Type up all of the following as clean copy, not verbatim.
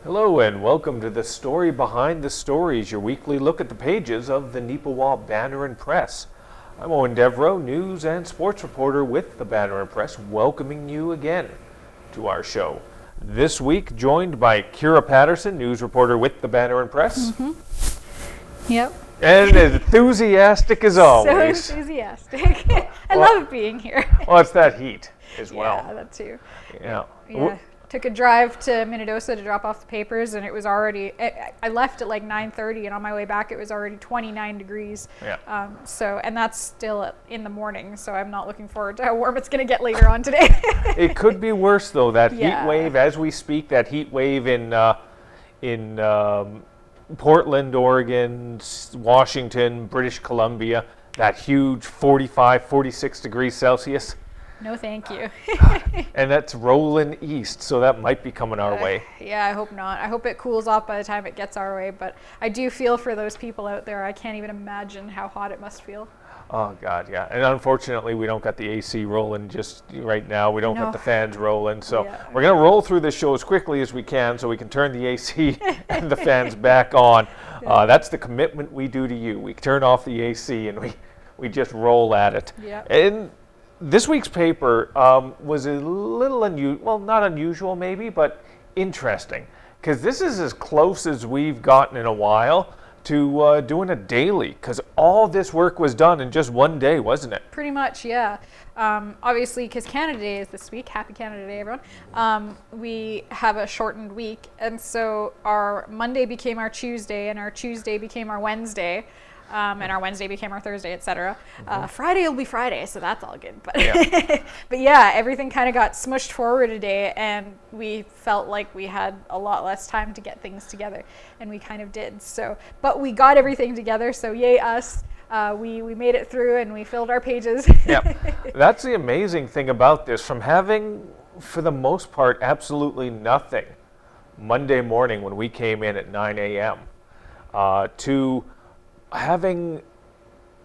Hello and welcome to the Story Behind the Stories, your weekly look at the pages of the Neepawa Banner Press. I'm Eoin Devereux, news and sports reporter with the Banner Press, welcoming you again to our show. This week, joined by Kira Paterson, news reporter with the Banner Press. Yep. And enthusiastic as always. So enthusiastic. I love being here. Well, it's that heat as well. Yeah, that too. Yeah. Took a drive to Minnedosa to drop off the papers, and it was already, I left at like 9:30, and on my way back it was already 29 degrees. Yeah. And that's still in the morning, so I'm not looking forward to how warm it's going to get later on today. It could be worse though, that Yeah. heat wave as we speak, that heat wave in Portland, Oregon, Washington, British Columbia, that huge 45, 46 degrees Celsius. No, thank you. And that's rolling east, so that might be coming our way. Yeah, I hope not. I hope it cools off by the time it gets our way, but I do feel for those people out there. I can't even imagine how hot it must feel. Oh, God, yeah. And unfortunately, we don't got the AC rolling just right now. We don't got the fans rolling. So we're going to roll through this show as quickly as we can so we can turn the AC and the fans back on. That's the commitment we do to you. We turn off the AC and we just roll at it. Yeah. And this week's paper was a little unusual, well, not unusual maybe, but interesting. Because this is as close as we've gotten in a while to doing a daily, because all this work was done in just one day, wasn't it? Pretty much, yeah. Obviously, because Canada Day is this week. Happy Canada Day, everyone. We have a shortened week, and so our Monday became our Tuesday, and our Tuesday became our Wednesday, and our Wednesday became our Thursday, etc. Friday will be Friday, so that's all good. But but yeah, everything kind of got smushed forward a day, and we felt like we had a lot less time to get things together, and we kind of did. So, but we got everything together, so yay us. We made it through, and we filled our pages. Yeah, that's the amazing thing about this. From having, for the most part, absolutely nothing Monday morning when we came in at 9 a.m. To having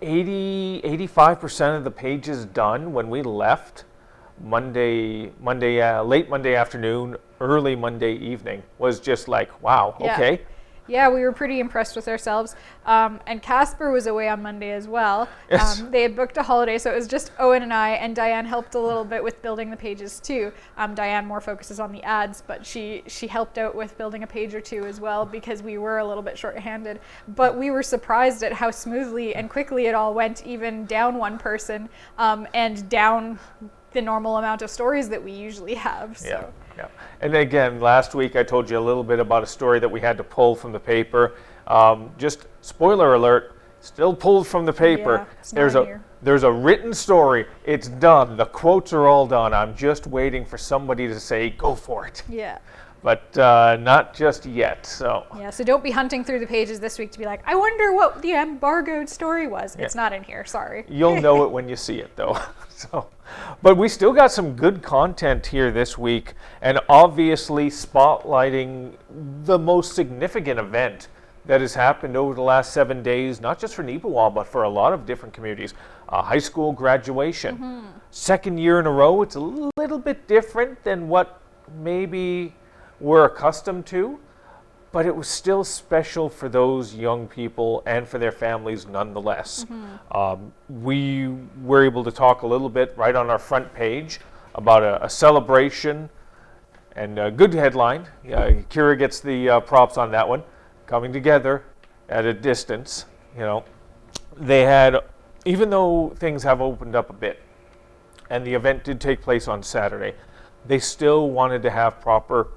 85% of the pages done when we left late Monday afternoon, early Monday evening was just like, wow, okay. Yeah, we were pretty impressed with ourselves. And Casper was away on Monday as well. Yes. They had booked a holiday, so it was just Eoin and I, and Diane helped a little bit with building the pages too. Diane more focuses on the ads, but she helped out with building a page or two as well, because we were a little bit short-handed. But we were surprised at how smoothly and quickly it all went, even down one person, and down the normal amount of stories that we usually have. So. Yeah. And again, last week I told you a little bit about a story that we had to pull from the paper. Just spoiler alert, still pulled from the paper. Yeah, there's a written story. It's done. The quotes are all done. I'm just waiting for somebody to say, go for it. Yeah. But not just yet. So don't be hunting through the pages this week to be like, I wonder what the embargoed story was. It's not in here, sorry. You'll know it when you see it, though. But we still got some good content here this week, and obviously spotlighting the most significant event that has happened over the last 7 days, not just for Neepawa, but for a lot of different communities. High school graduation. Second year in a row. It's a little bit different than what maybe we're accustomed to, but it was still special for those young people and for their families nonetheless. We were able to talk a little bit right on our front page about a celebration, and a good headline. Kira gets the props on that one. Coming together at a distance. They had, even though things have opened up a bit, and the event did take place on Saturday, they still wanted to have proper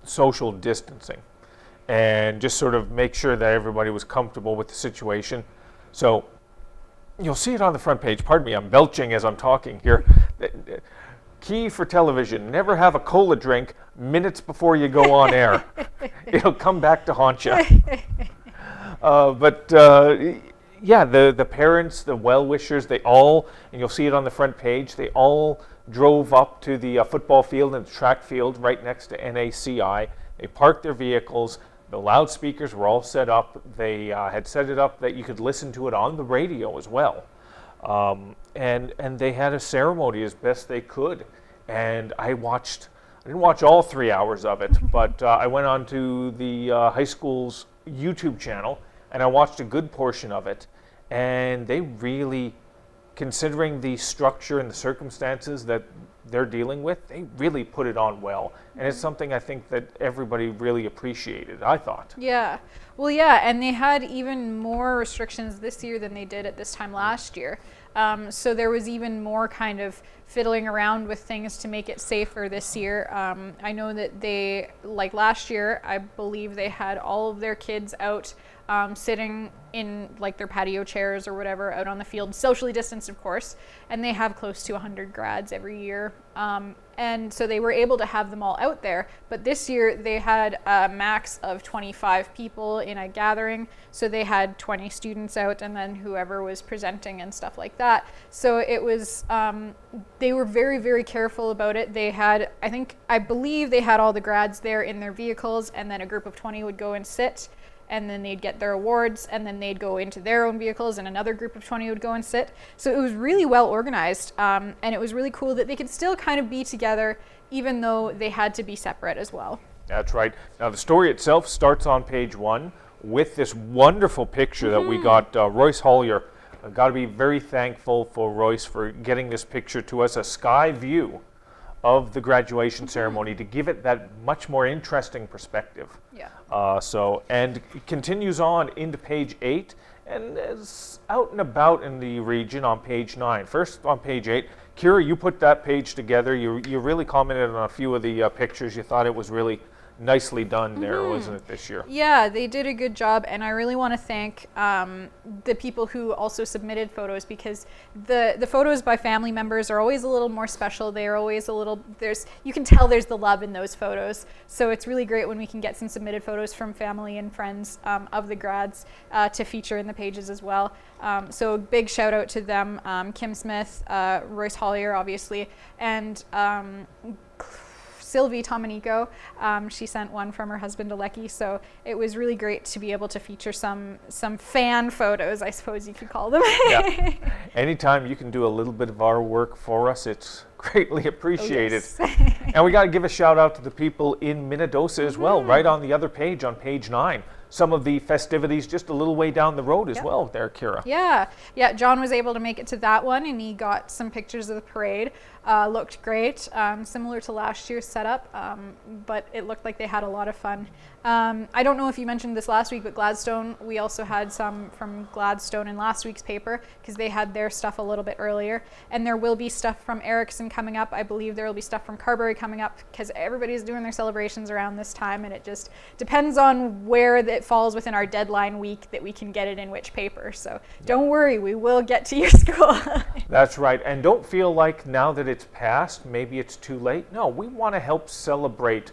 social distancing and just sort of make sure that everybody was comfortable with the situation. So you'll see it on the front page. Pardon me, I'm belching as I'm talking here. Key for television, never have a cola drink minutes before you go on air. It'll come back to haunt you. The parents, the well-wishers, they all, and you'll see it on the front page, they all drove up to the football field and the track field right next to NACI. They parked their vehicles. The loudspeakers were all set up. They had set it up that you could listen to it on the radio as well. And they had a ceremony as best they could. And I watched I didn't watch all 3 hours of it, but I went on to the high school's YouTube channel and I watched a good portion of it. And they really, considering the structure and the circumstances that they're dealing with, they really put it on well. And it's something I think that everybody really appreciated, I thought. Yeah. Well, yeah, and they had even more restrictions this year than they did at this time last year. So there was even more kind of fiddling around with things to make it safer this year. I know that they, like last year, I believe they had all of their kids out sitting in like their patio chairs or whatever out on the field, socially distanced, of course, and they have close to 100 grads every year. And so they were able to have them all out there. But this year they had a max of 25 people in a gathering. So they had 20 students out and then whoever was presenting and stuff like that. So it was, they were very, very careful about it. They had, I believe they had all the grads there in their vehicles, and then a group of 20 would go and sit, and then they'd get their awards, and then they'd go into their own vehicles, and another group of 20 would go and sit. So it was really well organized, and it was really cool that they could still kind of be together, even though they had to be separate as well. That's right. Now the story itself starts on page 1 with this wonderful picture that we got. Royce Hollier, got to be very thankful for Royce for getting this picture to us, a sky view of the graduation ceremony to give it that much more interesting perspective. Yeah. And it continues on into page 8 and is out and about in the region on page 9. First on page 8, Kira, you put that page together. You really commented on a few of the pictures. You thought it was really nicely done there, wasn't it, this year? Yeah, they did a good job, and I really want to thank the people who also submitted photos, because the photos by family members are always a little more special. They are always a little, you can tell there's the love in those photos. So it's really great when we can get some submitted photos from family and friends of the grads to feature in the pages as well. So big shout out to them, Kim Smith, Royce Hollier, obviously, and Sylvie Tomanico. She sent one from her husband Alecki, so it was really great to be able to feature some fan photos, I suppose you could call them. Yeah. Anytime you can do a little bit of our work for us, it's greatly appreciated. Oh, yes. And we got to give a shout out to the people in Minnedosa as well, right on the other page on page 9. Some of the festivities just a little way down the road as well there, Kira. Yeah, John was able to make it to that one, and he got some pictures of the parade. Looked great, similar to last year's setup, but it looked like they had a lot of fun. I don't know if you mentioned this last week, but Gladstone, we also had some from Gladstone in last week's paper, because they had their stuff a little bit earlier. And there will be stuff from Erickson coming up. I believe there will be stuff from Carberry coming up, because everybody's doing their celebrations around this time, and it just depends on where it falls within our deadline week that we can get it in which paper. So don't worry, we will get to your school. That's right. And don't feel like now that it's passed, maybe it's too late. No, we want to help celebrate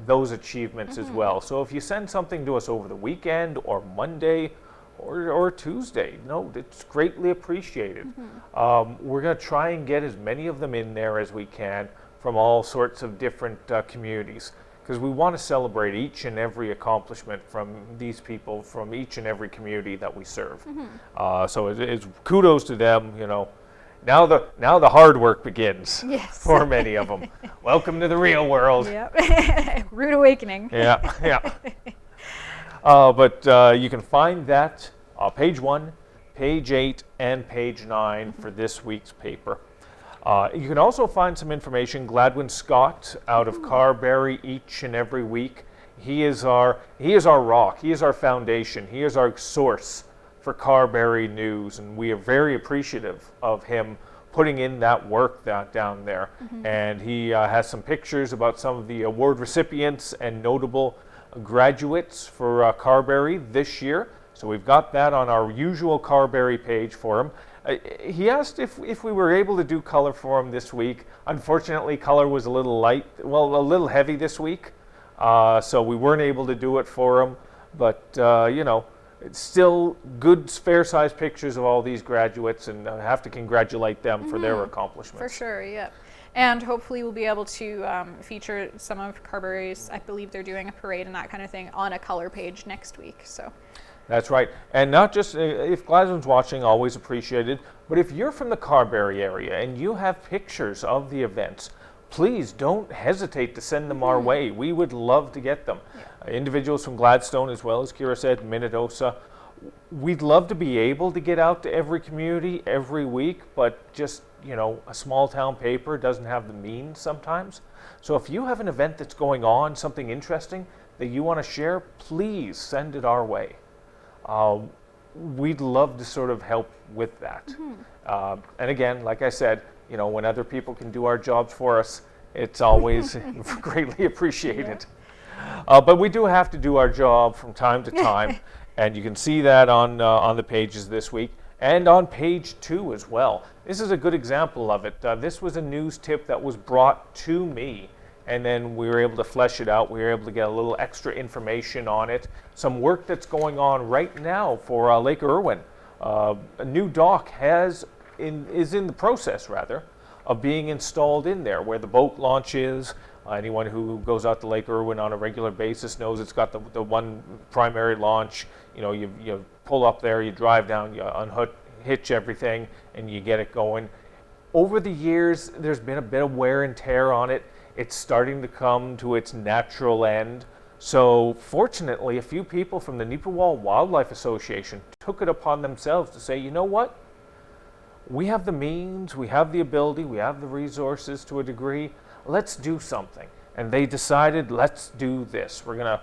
those achievements as well. So if you send something to us over the weekend or Monday or Tuesday, no, it's greatly appreciated. We're going to try and get as many of them in there as we can from all sorts of different communities, because we want to celebrate each and every accomplishment from these people from each and every community that we serve. So it's kudos to them, you know. Now the hard work begins for many of them. Welcome to the real world. Yep. Rude awakening. Yeah. But you can find that page 1, page 8, and page 9 for this week's paper. You can also find some information. Gladwin Scott out of Carberry each and every week. He is our rock. He is our foundation. He is our source for Carberry news, and we are very appreciative of him putting in that work down there. And he has some pictures about some of the award recipients and notable graduates for Carberry this year. So we've got that on our usual Carberry page for him. He asked if we were able to do color for him this week. Unfortunately, color was a little little heavy this week, so we weren't able to do it for him. But you know, it's still good, fair-sized pictures of all these graduates, and I have to congratulate them for their accomplishments. For sure, yeah. And hopefully we'll be able to feature some of Carberry's, I believe they're doing a parade and that kind of thing, on a color page next week. So. That's right. And not just, if Gladstone's watching, always appreciated, but if you're from the Carberry area and you have pictures of the events, please don't hesitate to send them our way. We would love to get them. Individuals from Gladstone, as well as Kira said, Minnedosa. We'd love to be able to get out to every community every week, but just, a small town paper doesn't have the means sometimes. So if you have an event that's going on, something interesting that you want to share, please send it our way. We'd love to sort of help with that. And again, like I said, when other people can do our jobs for us, it's always greatly appreciated. But we do have to do our job from time to time, and you can see that on the pages this week and on page 2 as well. This is a good example of it. This was a news tip that was brought to me, and then we were able to flesh it out. We were able to get a little extra information on it. Some work that's going on right now for Lake Eoin. A new dock is in the process, rather, of being installed in there, where the boat launch is. Anyone who goes out to Lake Eoin on a regular basis knows it's got the one primary launch. You pull up there, you drive down, you hitch everything, and you get it going. Over the years, there's been a bit of wear and tear on it. It's starting to come to its natural end. So fortunately, a few people from the Neepawa Wildlife Association took it upon themselves to say, you know what? We have the means, we have the ability, we have the resources to a degree. Let's do something. And they decided, let's do this. We're gonna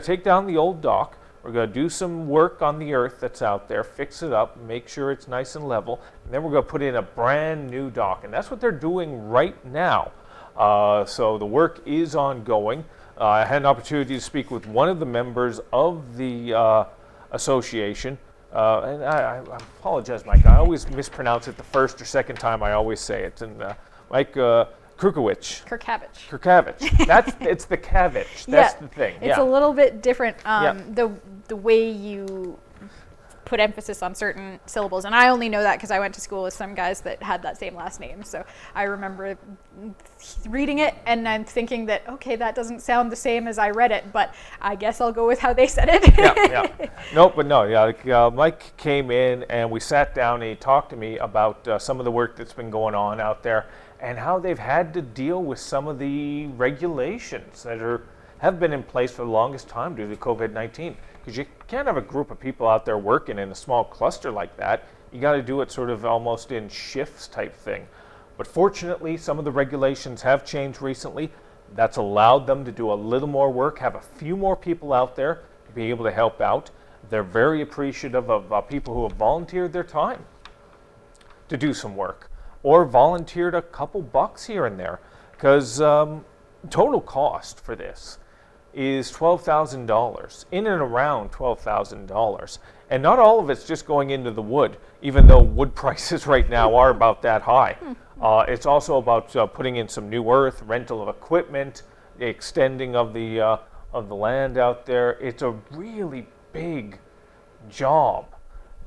take down the old dock. We're gonna do some work on the earth that's out there, fix it up, make sure it's nice and level, and then we're gonna put in a brand new dock. And that's what they're doing right now. So the work is ongoing. I had an opportunity to speak with one of the members of the association. And I apologize, Mike. I always mispronounce it the first or second time I always say it. And Mike Krukowicz. Kirkavich. It's the Kavich. That's the thing. It's a little bit different. The way you put emphasis on certain syllables, and I only know that because I went to school with some guys that had that same last name. So I remember reading it and I'm thinking that, okay, that doesn't sound the same as I read it, but I guess I'll go with how they said it. Mike came in and we sat down and he talked to me about some of the work that's been going on out there and how they've had to deal with some of the regulations that have been in place for the longest time due to COVID-19. Because you can't have a group of people out there working in a small cluster like that. You got to do it sort of almost in shifts type thing. But fortunately, some of the regulations have changed recently. That's allowed them to do a little more work, have a few more people out there to be able to help out. They're very appreciative of people who have volunteered their time to do some work or volunteered a couple bucks here and there. Because total cost for this is $12,000, in and around $12,000. And not all of it's just going into the wood, even though wood prices right now are about that high. It's also about putting in some new earth, rental of equipment, the extending of the land out there. It's a really big job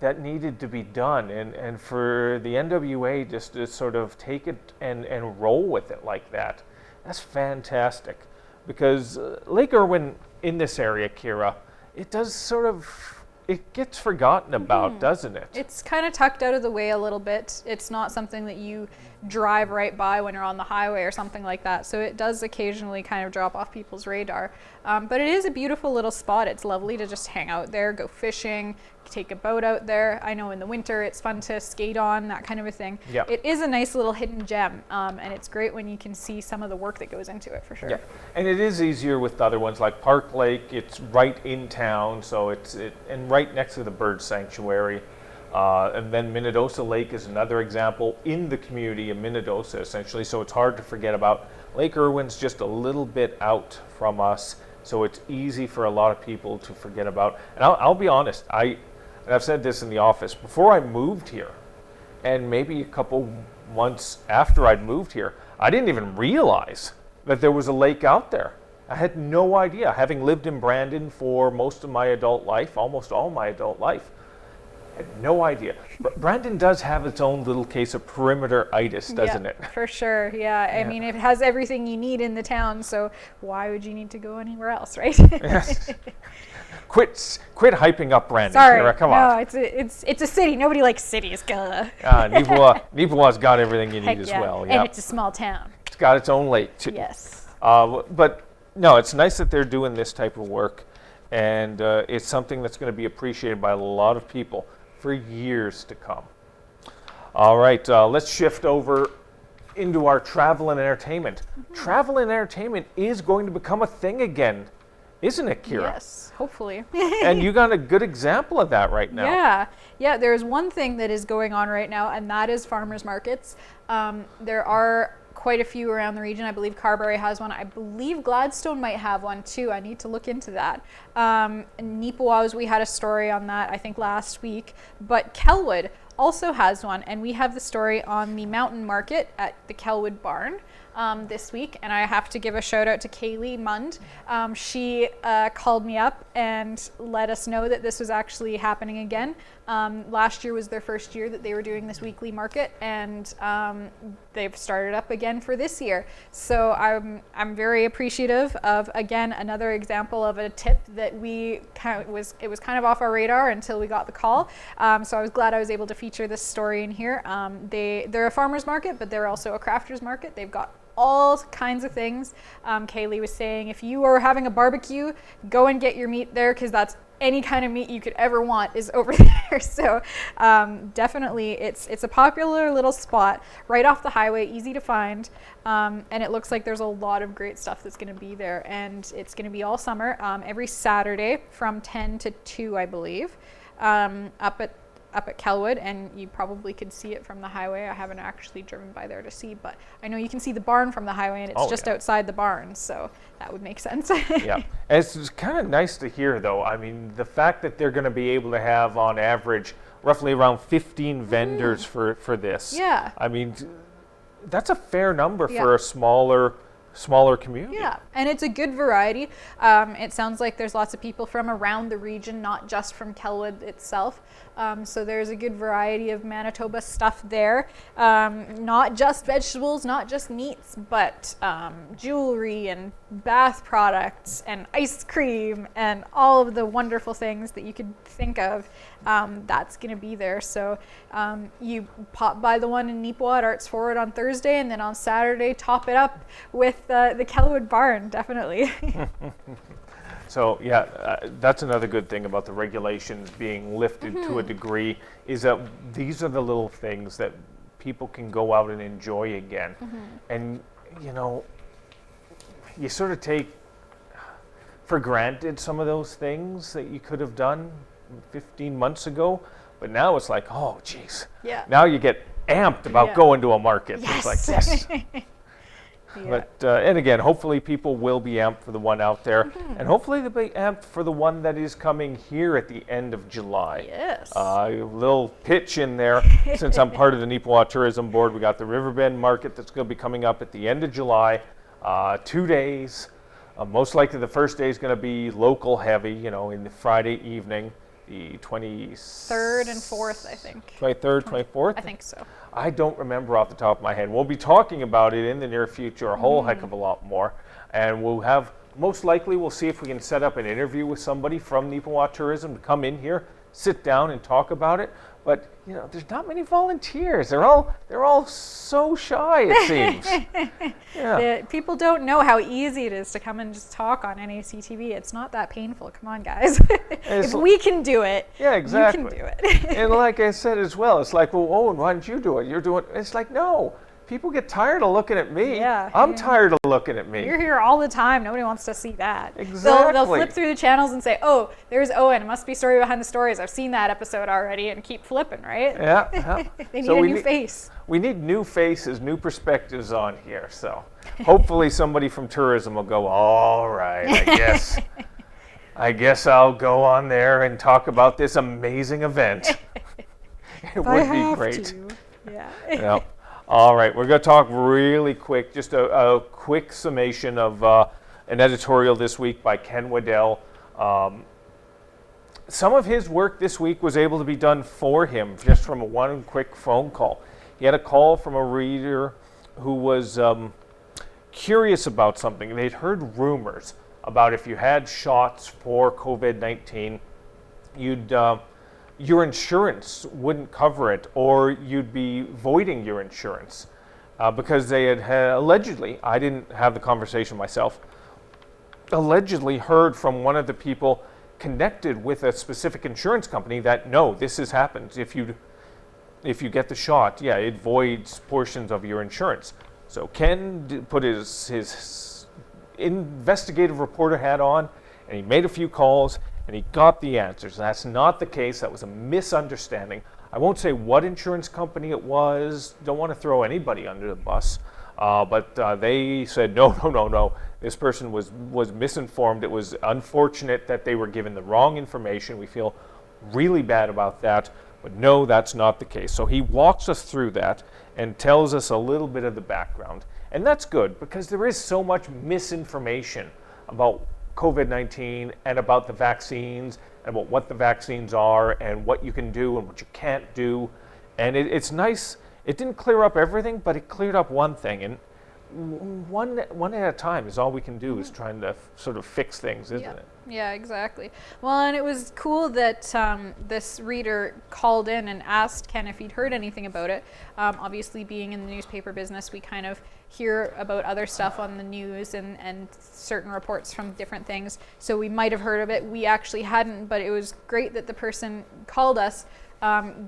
that needed to be done. And for the NWA just to sort of take it and roll with it like that, that's fantastic. Because Lake Eoin in this area, Kira, it gets forgotten about, doesn't it? It's kind of tucked out of the way a little bit. It's not something that you drive right by when you're on the highway or something like that. So it does occasionally kind of drop off people's radar. But it is a beautiful little spot. It's lovely to just hang out there, go fishing, take a boat out there. I know in the winter it's fun to skate on, that kind of a thing. Yeah. It is a nice little hidden gem, and it's great when you can see some of the work that goes into it, for sure. Yeah, and it is easier with the other ones like Park Lake. It's right in town, so and right next to the bird sanctuary. And then Minnedosa Lake is another example in the community of Minnedosa, essentially. So it's hard to forget about. Lake Eoin's just a little bit out from us, so it's easy for a lot of people to forget about. And I'll be honest, and I've said this in the office, before I moved here, and maybe a couple months after I'd moved here, I didn't even realize that there was a lake out there. I had no idea, having lived in Brandon for most of my adult life, almost all my adult life. I had no idea. Brandon does have its own little case of perimeter-itis, doesn't it? For sure, yeah. I mean, it has everything you need in the town, so why would you need to go anywhere else, right? Yes. Quit hyping up Brandon. Sorry, Kira, come on. it's a city. Nobody likes cities. Neepawa's got everything you need as well. And it's a small town. got its own lake too. Yes. But no, it's nice that they're doing this type of work, and it's something that's going to be appreciated by a lot of people for years to come. All right, let's shift over into our travel and entertainment. Travel and entertainment is going to become a thing again, isn't it, Kira? Yes, hopefully. And you got a good example of that right now. Yeah, there's one thing that is going on right now, and that is farmers markets. There are quite a few around the region. I believe Carberry has one. I believe Gladstone might have one too. I need to look into that. Neepawa, we had a story on that, I think, last week. But Kelwood also has one, and we have the story on the mountain market at the Kelwood Barn this week. And I have to give a shout out to Kaylee Mund. She called me up and let us know that this was actually happening again. Last year was their first year that they were doing this weekly market, and they've started up again for this year. So I'm very appreciative of, again, another example of a tip that we it was kind of off our radar until we got the call. So I was glad I was able to feature this story in here. They're a farmer's market, but they're also a crafter's market. They've got all kinds of things. Kaylee was saying, if you are having a barbecue, go and get your meat there, because that's any kind of meat you could ever want is over there. So definitely it's a popular little spot right off the highway, easy to find, and it looks like there's a lot of great stuff that's going to be there, and it's going to be all summer, every Saturday from 10 to 2, I believe, up at Kelwood, and you probably could see it from the highway. I haven't actually driven by there to see, but I know you can see the barn from the highway, and it's just outside the barn, so that would make sense. Yeah, and it's kind of nice to hear, though. I mean, the fact that they're going to be able to have, on average, roughly around 15 vendors for this. Yeah. I mean, that's a fair number for a smaller community. Yeah, and it's a good variety. It sounds like there's lots of people from around the region, not just from Kelwood itself. So there's a good variety of Manitoba stuff there. Not just vegetables, not just meats, but jewelry and bath products and ice cream and all of the wonderful things that you could think of. That's going to be there. So you pop by the one in Neepawa at Arts Forward on Thursday, and then on Saturday top it up with the Kelwood Barn, definitely. So yeah, that's another good thing about the regulations being lifted to a degree, is that these are the little things that people can go out and enjoy again. And you know, you sort of take for granted some of those things that you could have done 15 months ago, but now it's like, oh geez, now you get amped about going to a market. Yes. It's like, yes. But and again, hopefully people will be amped for the one out there, and hopefully they'll be amped for the one that is coming here at the end of July. Yes. A little pitch in there, since I'm part of the Neepawa Tourism Board. We got the Riverbend Market that's going to be coming up at the end of July, 2 days. Most likely the first day is going to be local heavy, you know, in the Friday evening, the 23rd and 4th, I think. 23rd, 24th? I think so. I don't remember off the top of my head. We'll be talking about it in the near future a whole heck of a lot more. And we'll have, most likely, we'll see if we can set up an interview with somebody from Neepawa Tourism to come in here, sit down and talk about it. But, you know, there's not many volunteers. They're all so shy, it seems. Yeah. People don't know how easy it is to come and just talk on NACTV. It's not that painful. Come on, guys. If we can do it, yeah, exactly. you can do it. And like I said as well, it's like, well, Owen, why didn't you do it? You're doing it. It's like, no. People get tired of looking at me. I'm tired of looking at me. You're here all the time. Nobody wants to see that. Exactly. They'll flip through the channels and say, oh, there's Eoin. It must be Story Behind the Stories. I've seen that episode already, and keep flipping, right? Yeah. They need a new face. We need new faces, new perspectives on here. So hopefully somebody from tourism will go, all right, I guess I'll go on there and talk about this amazing event. It would be great. Yeah. All right, we're going to talk really quick, just a quick summation of an editorial this week by Ken Waddell. Some of his work this week was able to be done for him just from one quick phone call. He had a call from a reader who was curious about something. They'd heard rumors about if you had shots for COVID-19, your insurance wouldn't cover it, or you'd be voiding your insurance. because they had allegedly, I didn't have the conversation myself, allegedly heard from one of the people connected with a specific insurance company that, no, this has happened. If you get the shot, yeah, it voids portions of your insurance. So Ken put his investigative reporter hat on, and he made a few calls, and he got the answers. That's not the case. That was a misunderstanding. I won't say what insurance company it was. Don't want to throw anybody under the bus. But they said, no. This person was misinformed. It was unfortunate that they were given the wrong information. We feel really bad about that. But no, that's not the case. So he walks us through that and tells us a little bit of the background. And that's good, because there is so much misinformation about COVID-19 and about the vaccines and about what the vaccines are and what you can do and what you can't do. And it's nice. It didn't clear up everything, but it cleared up one thing. And one at a time is all we can do, is trying to sort of fix things, isn't it? Yeah, exactly. Well, and it was cool that this reader called in and asked Ken if he'd heard anything about it. Obviously, being in the newspaper business, we kind of hear about other stuff on the news and certain reports from different things. So we might have heard of it. We actually hadn't, but it was great that the person called us,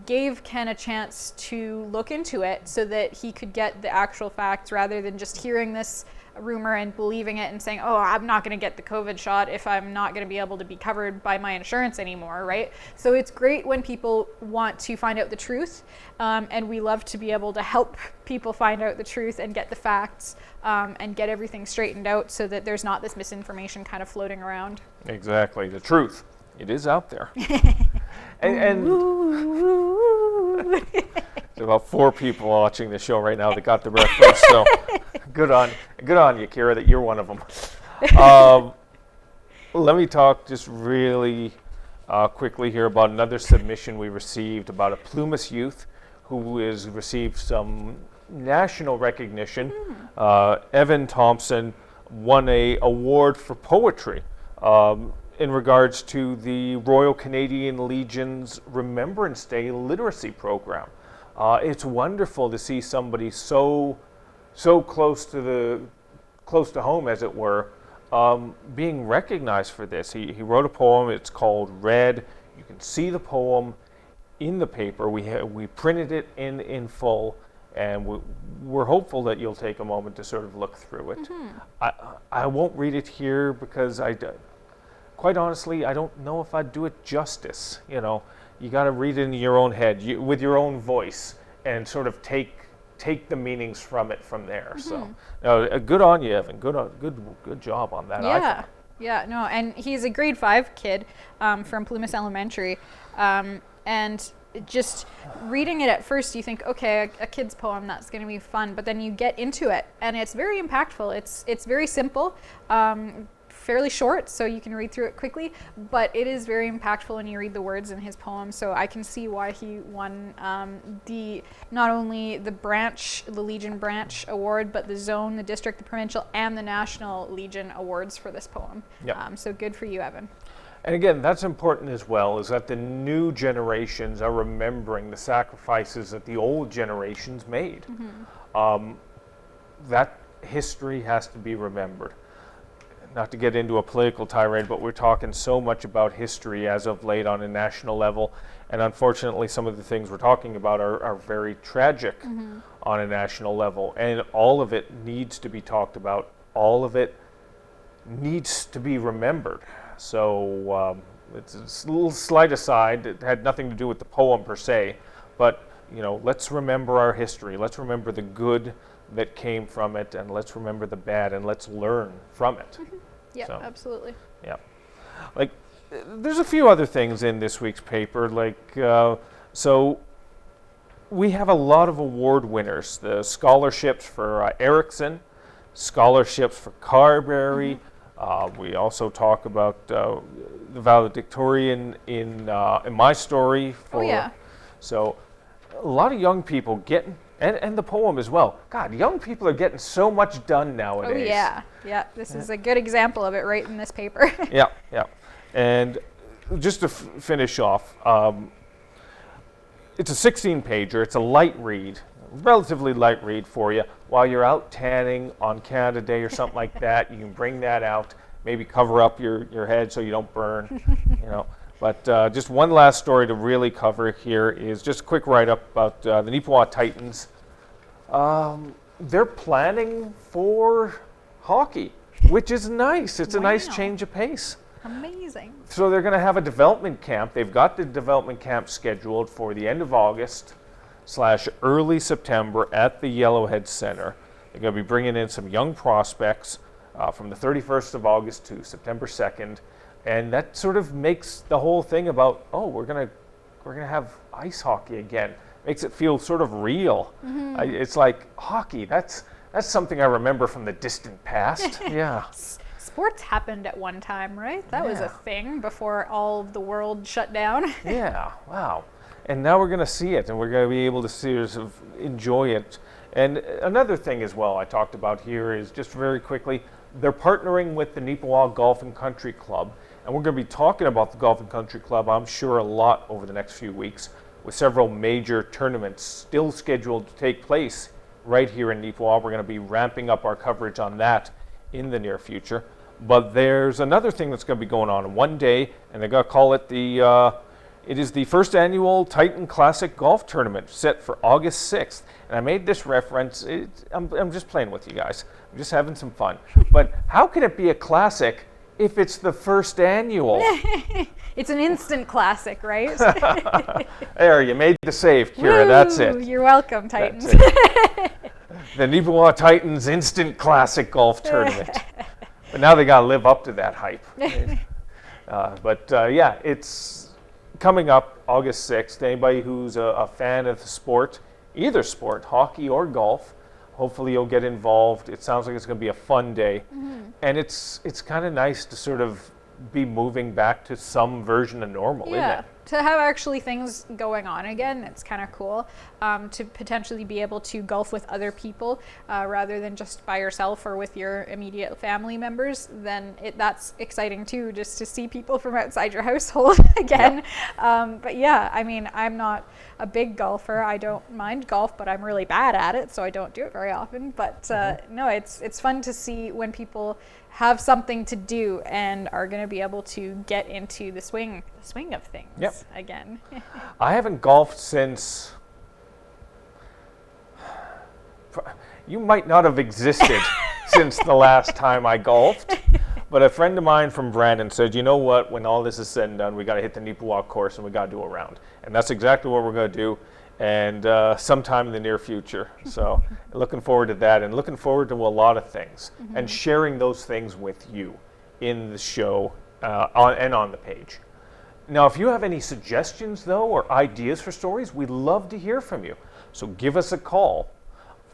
gave Ken a chance to look into it so that he could get the actual facts, rather than just hearing this rumor and believing it and saying, oh, I'm not going to get the COVID shot if I'm not going to be able to be covered by my insurance anymore, right? So it's great when people want to find out the truth, and we love to be able to help people find out the truth and get the facts, and get everything straightened out so that there's not this misinformation kind of floating around. Exactly. The truth. It is out there. and there's about 4 people watching the show right now that got the reference, so good on you, Kira, that you're one of them. Let me talk just really quickly here about another submission we received about a Plumas youth who has received some national recognition. Evan Thompson won an award for poetry in regards to the Royal Canadian Legion's Remembrance Day literacy program. It's wonderful to see somebody so close to home, as it were, being recognized for this. He wrote a poem. It's called Red. You can see the poem in the paper. We printed it in full, and we're hopeful that you'll take a moment to sort of look through it. I won't read it here because quite honestly, I don't know if I'd do it justice. You know, you got to read it in your own head, with your own voice, and sort of take the meanings from it from there. So, good on you, Evan. Good job on that. Yeah, yeah, no, and he's a grade 5 kid from Plumas Elementary, and just reading it at first, you think, okay, a kid's poem, that's going to be fun, but then you get into it, and it's very impactful. It's very simple. Fairly short, so you can read through it quickly, but it is very impactful when you read the words in his poem. So I can see why he won not only the Legion branch award, but the zone, the district, the provincial, and the national Legion awards for this poem. Yep. So good for you, Evan. And again, that's important as well, is that the new generations are remembering the sacrifices that the old generations made. That history has to be remembered. Not to get into a political tirade, but we're talking so much about history as of late on a national level, and unfortunately some of the things we're talking about are very tragic on a national level, and all of it needs to be talked about. All of it needs to be remembered. So it's a little slight aside. It had nothing to do with the poem per se, but let's remember our history. Let's remember the good that came from it, and let's remember the bad, and let's learn from it. Yeah, so, absolutely. Yeah. Like, there's a few other things in this week's paper, so we have a lot of award winners. The scholarships for Erickson, scholarships for Carberry. We also talk about the valedictorian in my story. So a lot of young people getting, and the poem as well. God, young people are getting so much done nowadays. Oh yeah. This is a good example of it right in this paper. Yeah. And just to finish off, it's a 16-pager. It's a light read. relatively light read for you. While you're out tanning on Canada Day or something like that, you can bring that out, maybe cover up your head so you don't burn, you know. But just one last story to really cover here is just a quick write-up about the Neepawa Titans. They're planning for hockey, which is nice. It's a nice change of pace. Amazing. So they're going to have a development camp. They've got the development camp scheduled for the end of August / early September at the Yellowhead Center. They're going to be bringing in some young prospects from the 31st of August to September 2nd. And that sort of makes the whole thing about, oh, we're gonna have ice hockey again. Makes it feel sort of real. It's like hockey. That's something I remember from the distant past. Yeah. Sports happened at one time, right? That was a thing before all of the world shut down. Yeah. Wow. And now we're gonna see it, and we're gonna be able to sort of enjoy it. And another thing as well I talked about here is just very quickly, they're partnering with the Neepawa Golf and Country Club. And we're going to be talking about the Golf and Country Club, I'm sure, a lot over the next few weeks, with several major tournaments still scheduled to take place right here in Neepawa. We're going to be ramping up our coverage on that in the near future. But there's another thing that's going to be going on one day, and they're going to call it it is the first annual Titan Classic Golf Tournament set for August 6th. And I made this reference, I'm just playing with you guys. I'm just having some fun. But how can it be a classic if it's the first annual? It's an instant classic, right? There, you made the save, Kira. That's it. You're welcome, Titans. The Neepawa Titans Instant Classic Golf Tournament. But now they got to live up to that hype. Yeah, it's coming up August 6th. Anybody who's a fan of the sport, either sport, hockey or golf, hopefully you'll get involved. It sounds like it's going to be a fun day. And it's kind of nice to sort of be moving back to some version of normal, isn't it? To have actually things going on again, it's kind of cool. To potentially be able to golf with other people rather than just by yourself or with your immediate family members, then that's exciting too, just to see people from outside your household again. But yeah, I mean, I'm not a big golfer. I don't mind golf, but I'm really bad at it, so I don't do it very often. But no, it's fun to see when people have something to do and are going to be able to get into the swing of things again. I haven't golfed since, you might not have existed since the last time I golfed, but a friend of mine from Brandon said, you know what, when all this is said and done, we got to hit the Neepawa course and we got to do a round. And that's exactly what we're going to do, and sometime in the near future. So looking forward to that, and looking forward to a lot of things, and sharing those things with you in the show and on the page. Now, if you have any suggestions, though, or ideas for stories, we'd love to hear from you. So give us a call,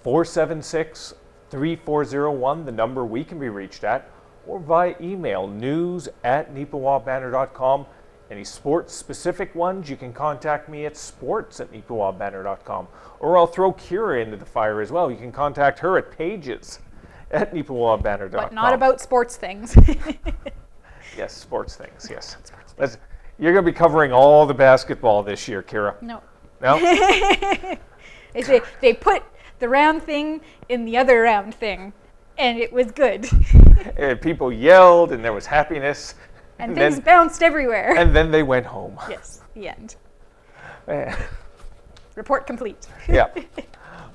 476-3401, the number we can be reached at, or via email, news@neepawabanner.com. Any sports-specific ones, you can contact me at sports@neepawabanner.com. Or I'll throw Kira into the fire as well. You can contact her at pages@neepawabanner.com. But not about sports things. Yes, sports things, yes. You're going to be covering all the basketball this year, Kira. No. No? They put the round thing in the other round thing, and it was good. People yelled, and there was happiness. And things bounced everywhere. And then they went home. Yes, the end. Man. Report complete. Yeah.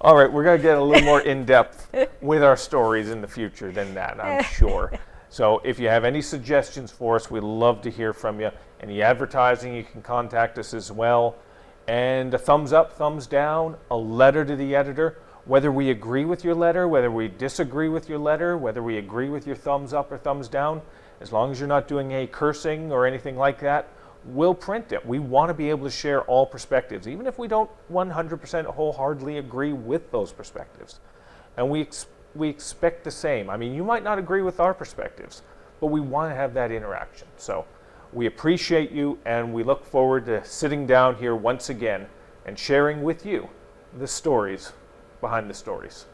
All right, we're going to get a little more in-depth with our stories in the future than that, I'm sure. So if you have any suggestions for us, we'd love to hear from you. Any advertising, you can contact us as well. And a thumbs up, thumbs down, a letter to the editor. Whether we agree with your letter, whether we disagree with your letter, whether we agree with your thumbs up or thumbs down, as long as you're not doing any cursing or anything like that, we'll print it. We want to be able to share all perspectives, even if we don't 100% wholeheartedly agree with those perspectives. And we expect the same. I mean, you might not agree with our perspectives, but we want to have that interaction. So we appreciate you, and we look forward to sitting down here once again and sharing with you the stories behind the stories.